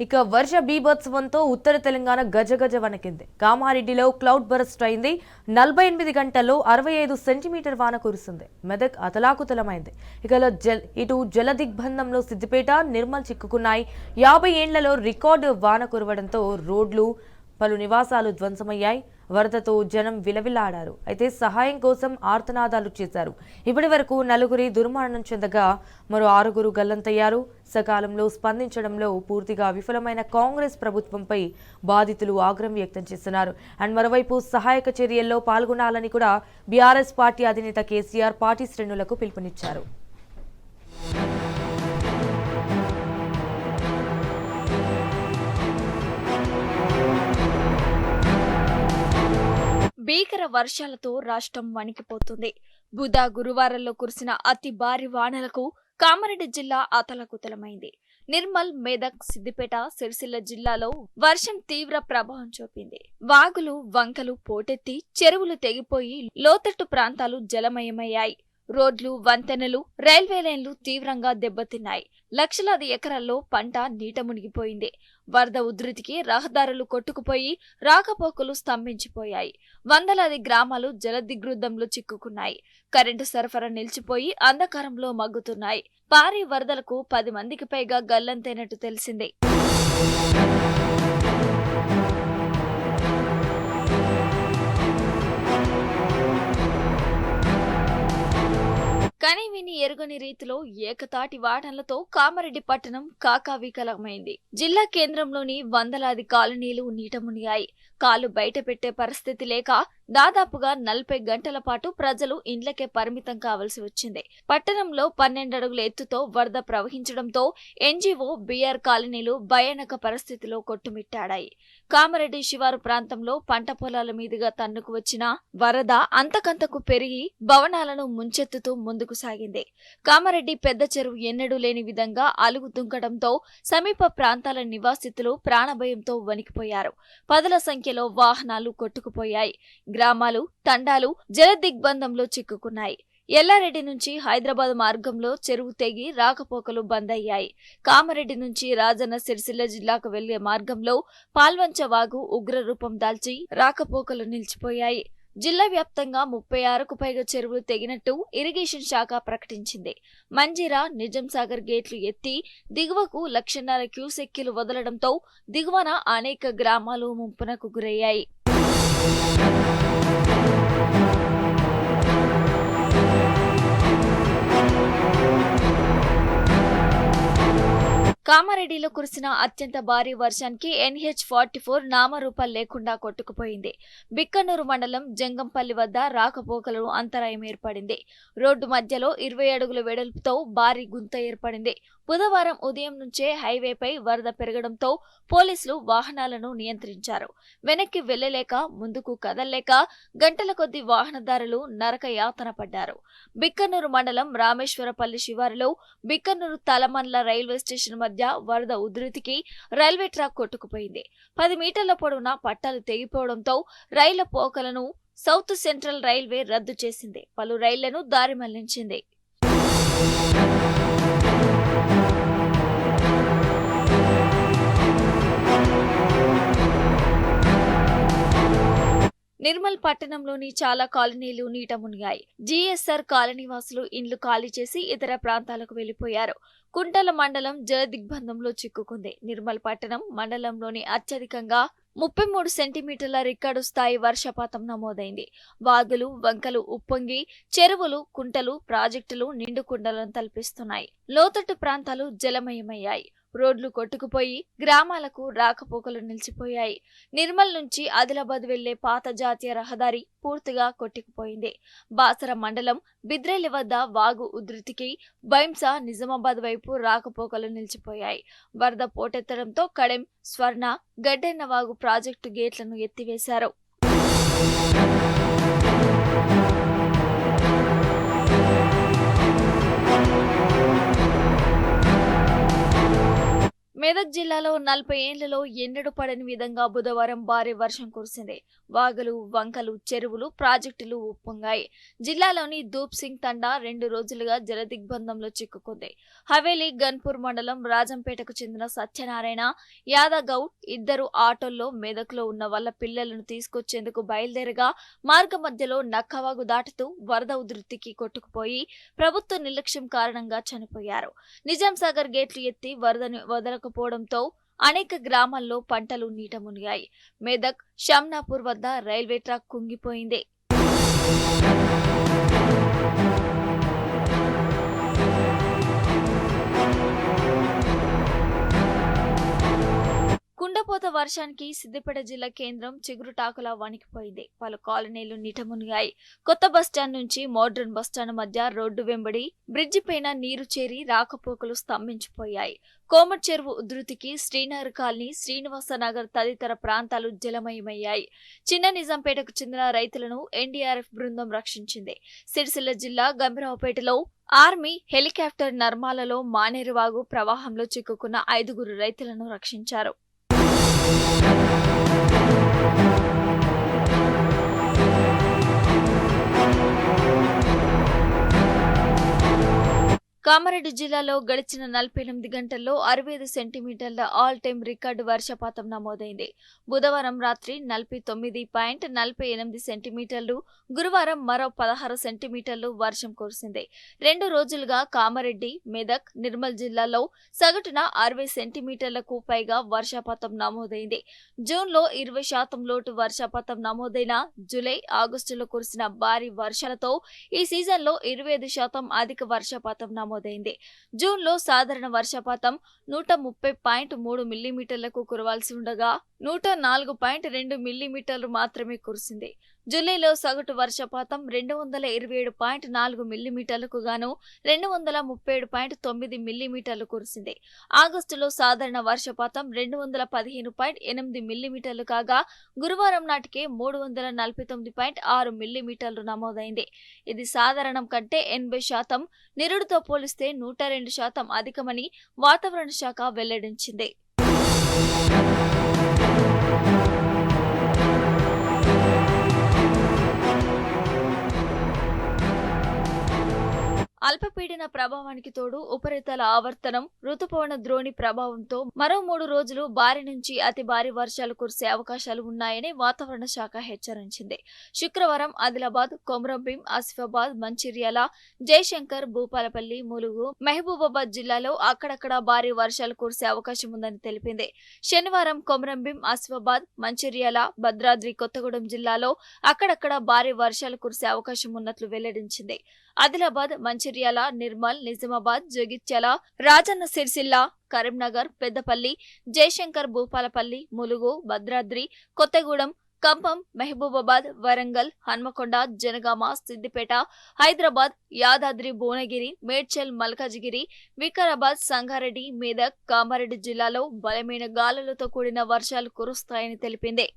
ఇక వర్ష బీభత్సవంతో ఉత్తర తెలంగాణ గజగజ వణికింది. కామారెడ్డిలో క్లౌడ్ బరస్ట్ అయింది. 48 గంటల్లో 65 సెంటీమీటర్ వాన కురిసింది. మెదక్ అతలాకుతలమైంది. ఇటు జల దిగ్బంధంలో సిద్దిపేట, నిర్మల్ చిక్కుకున్నాయి. 50 ఏళ్లలో రికార్డు వాన కురవడంతో రోడ్లు, పలు నివాసాలు ధ్వంసమయ్యాయి. వరదతో జనం విలవిల్లాడారు. అయితే సహాయం కోసం ఆర్తనాదాలు చేశారు. ఇప్పటి వరకు 4 దుర్మరణం చెందగా మరో 6 గల్లంతయ్యారు. సకాలంలో స్పందించడంలో పూర్తిగా విఫలమైన కాంగ్రెస్ ప్రభుత్వంపై బాధితులు ఆగ్రహం వ్యక్తం చేస్తున్నారు. అండ్ మరోవైపు సహాయక చర్యల్లో పాల్గొనాలని కూడా బీఆర్ఎస్ పార్టీ అధినేత కేసీఆర్ పార్టీ శ్రేణులకు పిలుపునిచ్చారు. భీకర వర్షాలతో రాష్ట్రం వణికిపోతుంది. బుధ, గురువారంలో కురిసిన అతి భారీ వానలకు కామారెడ్డి జిల్లా అతలకుతలమైంది. నిర్మల్, మెదక్, సిద్దిపేట, సిరిసిల్ల జిల్లాలో వర్షం తీవ్ర ప్రభావం చూపింది. వాగులు, వంకలు పోటెత్తి చెరువులు తెగిపోయి లోతట్టు ప్రాంతాలు జలమయమయ్యాయి. రోడ్లు, వంతెనలు, రైల్వే లైన్లు తీవ్రంగా దెబ్బతిన్నాయి. లక్షలాది ఎకరాల్లో పంట నీట మునిగిపోయింది. వరద ఉధృతికి రహదారులు కొట్టుకుపోయి రాకపోకలు స్తంభించిపోయాయి. వందలాది గ్రామాలు జలదిగ్బంధంలో చిక్కుకున్నాయి. కరెంటు సరఫరా నిలిచిపోయి అంధకారంలో మగ్గుతున్నాయి. భారీ వరదలకు 10 మందికి పైగా గల్లంతైనట్టు తెలిసింది. కని విని ఎరుగని రీతిలో ఏకతాటి వాటంలతో కామారెడ్డి పట్టణం కాకావికలమైంది. జిల్లా కేంద్రంలోని వందలాది కాలనీలు నీట మునిగాయి. కాలు బయట పెట్టే పరిస్థితి లేక దాదాపుగా 40 గంటల పాటు ప్రజలు ఇండ్లకే పరిమితం కావాల్సి వచ్చింది. పట్టణంలో 12 అడుగుల ఎత్తుతో వరద ప్రవహించడంతో ఎన్జీఓ, బీఆర్ కాలనీలు భయానక పరిస్థితిలో కొట్టుమిట్టాడాయి. కామారెడ్డి శివారు ప్రాంతంలో పంట పొలాల మీదుగా తన్నుకు వచ్చిన వరద అంతకంతకు పెరిగి భవనాలను ముంచెత్తుతూ ముందుకు సాగింది. కామారెడ్డి పెద్ద చెరువు ఎన్నడూ లేని విధంగా అలుగు దుంకడంతో సమీప ప్రాంతాల నివాసితులు ప్రాణభయంతో వణికిపోయారు. పదుల సంఖ్యలో వాహనాలు కొట్టుకుపోయాయి. గ్రామాలు, తండాలు జలదిగ్బంధంలో చిక్కుకున్నాయి. ఎల్లారెడ్డి నుంచి హైదరాబాద్ మార్గంలో చెరువు తెగి రాకపోకలు బంద్ అయ్యాయి. కామారెడ్డి నుంచి రాజన్న సిరిసిల్ల జిల్లాకు వెళ్లే మార్గంలో పాల్వంచ వాగు ఉగ్రరూపం దాల్చి రాకపోకలు నిలిచిపోయాయి. జిల్లా వ్యాప్తంగా 36కు పైగా చెరువులు తెగినట్టు ఇరిగేషన్ శాఖ ప్రకటించింది. మంజీరా, నిజాం సాగర్ గేట్లు ఎత్తి దిగువకు 1.5 క్యూసెక్కులు వదలడంతో దిగువన అనేక గ్రామాలు ముంపునకు గురయ్యాయి. కామారెడ్డిలో కురిసిన అత్యంత భారీ వర్షానికి NH-44 నామరూపాలు లేకుండా కొట్టుకుపోయింది. బిక్కనూరు మండలం జంగంపల్లి వద్ద రాకపోకలు అంతరాయం ఏర్పడింది. రోడ్డు మధ్యలో 20 అడుగుల వెడల్పుతో భారీ గుంత ఏర్పడింది. బుధవారం ఉదయం నుంచే హైవేపై వరద పెరగడంతో పోలీసులు వాహనాలను నియంత్రించారు. వెనక్కి వెళ్లలేక, ముందుకు కదల్లేక గంటల కొద్ది వాహనదారులు నరక యాతన పడ్డారు. బిక్కనూరు మండలం రామేశ్వరపల్లి శివారులో బిక్కనూరు తలమన్ల రైల్వే స్టేషన్ మధ్య వరద ఉధృతికి రైల్వే ట్రాక్ కొట్టుకుపోయింది. 10 మీటర్ల పొడవున పట్టాలు తెగిపోవడంతో రైళ్ల పోకలను సౌత్ సెంట్రల్ రైల్వే రద్దు చేసింది. పలు రైళ్లను దారి మళ్లించింది. నిర్మల్ పట్టణంలోని చాలా కాలనీలు నీట మునిగాయి. జీఎస్ఆర్ కాలనీ వాసులు ఇండ్లు ఖాళీ చేసి ఇతర ప్రాంతాలకు వెళ్లిపోయారు. కుంటల మండలం జలదిగ్బంధంలో చిక్కుకుంది. నిర్మల్ పట్టణం మండలంలోని అత్యధికంగా 33 సెంటీమీటర్ల రికార్డు స్థాయి వర్షపాతం నమోదైంది. వాగులు, వంకలు ఉప్పొంగి చెరువులు, కుంటలు, ప్రాజెక్టులు నిండుకుండలను తలపిస్తున్నాయి. లోతట్టు ప్రాంతాలు జలమయమయ్యాయి. రోడ్లు కొట్టుకుపోయి గ్రామాలకు రాకపోకలు నిలిచిపోయాయి. నిర్మల్ నుంచి ఆదిలాబాద్ వెళ్లే పాత జాతీయ రహదారి పూర్తిగా కొట్టుకుపోయింది. బాసర మండలం బిద్రేలి వద్ద వాగు ఉధృతికి బైంసా, నిజామాబాద్ వైపు రాకపోకలు నిలిచిపోయాయి. వరద పోటెత్తడంతో కడెం, స్వర్ణ, గడ్డెన్న వాగు ప్రాజెక్టు గేట్లను ఎత్తివేశారు. మెదక్ జిల్లాలో 40 ఏళ్లలో ఎన్నడూ పడని విధంగా బుధవారం భారీ వర్షం కురిసింది. వాగులు, వంకలు, చెరువులు, ప్రాజెక్టులు ఉప్పొంగాయి. జిల్లాలోని దూప్ సింగ్ తండా 2 రోజులుగా జలదిగ్బంధంలో చిక్కుకుంది. హవేలీ గన్పూర్ మండలం రాజంపేటకు చెందిన సత్యనారాయణ, యాదగౌడ్ ఇద్దరు ఆటోల్లో మెదక్లో ఉన్న వాళ్ళ పిల్లలను తీసుకొచ్చేందుకు బయలుదేరగా మార్గ మధ్యలో నక్కవాగు దాటుతూ వరద ఉధృతికి కొట్టుకుపోయి ప్రభుత్వ నిర్లక్ష్యం కారణంగా చనిపోయారు. నిజాం సాగర్ గేట్లు ఎత్తి వరదను వదలకపోవడంతో అనేక గ్రామాల్లో పంటలు నీట మునిగాయి. మెదక్ షమ్నాపూర్ వద్ద రైల్వే ట్రాక్ కుంగిపోయింది. కుండపోత వర్షానికి సిద్దిపేట జిల్లా కేంద్రం చిగురుటాకులా వణికిపోయింది. పలు కాలనీలు నీట మునిగాయి. కొత్త బస్టాండ్ నుంచి మోడ్రన్ బస్టాండ్ మధ్య రోడ్డు వెంబడి బ్రిడ్జి పైన నీరు చేరి రాకపోకలు స్తంభించిపోయాయి. కోమట్ చెరువు ఉధృతికి శ్రీనగర్ కాలనీ, శ్రీనివాసనగర్ తదితర ప్రాంతాలు జలమయమయ్యాయి. చిన్న నిజాంపేటకు చెందిన రైతులను ఎన్డీఆర్ఎఫ్ బృందం రక్షించింది. సిరిసిల్ల జిల్లా గంభీరావుపేటలో ఆర్మీ హెలికాప్టర్ నర్మాలలో మానేరువాగు ప్రవాహంలో చిక్కుకున్న 5 రైతులను రక్షించారు. కామారెడ్డి జిల్లాలో గడిచిన 48 గంటల్లో 65 సెంటీమీటర్ల ఆల్ టైమ్ రికార్డు వర్షపాతం నమోదైంది. బుధవారం రాత్రి 49.48 సెంటీమీటర్లు, గురువారం మరో 16 సెంటీమీటర్లు వర్షం కురిసింది. 2 రోజులుగా కామారెడ్డి, మెదక్, నిర్మల్ జిల్లాలో సగటున 60 సెంటీమీటర్లకు పైగా వర్షపాతం నమోదైంది. జూన్లో 20% లోటు వర్షపాతం నమోదైన జూలై, ఆగస్టులో కురిసిన భారీ వర్షాలతో ఈ సీజన్లో 25% అధిక వర్షపాతం నమోదైంది. జూన్లో సాధారణ వర్షపాతం 130.3 మిల్లీమీటర్లకు కురవాల్సి ఉండగా 104.2 మిల్లీమీటర్లు మాత్రమే కురిసింది. జూలైలో సగటు వర్షపాతం 227.4 మిల్లీమీటర్లకు గాను 237.9 మిల్లీమీటర్లు కురిసింది. ఆగస్టులో సాధారణ వర్షపాతం 215.8 మిల్లీమీటర్లు కాగా గురువారం నాటికే 349.6 మిల్లీమీటర్లు నమోదైంది. ఇది సాధారణం కంటే 80%, నిరుడుతో పోలిస్తే 102% అధికమని వాతావరణ శాఖ వెల్లడించింది. అల్పపీడన ప్రభావానికి తోడు ఉపరితల ఆవర్తనం, రుతుపవన ద్రోణి ప్రభావంతో మరో 3 రోజులు భారీ నుంచి అతి భారీ వర్షాలు కురిసే అవకాశాలు ఉన్నాయని వాతావరణ శాఖ హెచ్చరించింది. శుక్రవారం ఆదిలాబాద్, కొమరంభీం, ఆసిఫాబాద్, మంచిర్యాల, జయశంకర్, భూపాలపల్లి, ములుగు, మహబూబాబాద్ జిల్లాలో అక్కడక్కడ భారీ వర్షాలు కురిసే అవకాశం ఉందని తెలిపింది. శనివారం కొమరంభీం, ఆసిఫాబాద్, మంచిర్యాల, భద్రాద్రి కొత్తగూడెం జిల్లాలో అక్కడక్కడ భారీ వర్షాలు కురిసే అవకాశం ఉన్నట్లు వెల్లడించింది. ఆదిలాబాద్, మంచిర్యాల, నిర్మల్, నిజామాబాద్, జగిత్యాల, రాజన్న సిరిసిల్ల, కరీంనగర్, పెద్దపల్లి, జయశంకర్, భూపాలపల్లి, ములుగు, భద్రాద్రి కొత్తగూడెం, ఖమ్మం, మహబూబాబాద్, వరంగల్, హన్మకొండ, జనగామ, సిద్దిపేట, హైదరాబాద్, యాదాద్రి, భువనగిరి, మేడ్చల్, మల్కాజిగిరి, వికారాబాద్, సంగారెడ్డి, మెదక్, కామారెడ్డి జిల్లాలో బలమైన గాలులతో కూడిన వర్షాలు కురుస్తాయని తెలిపింది.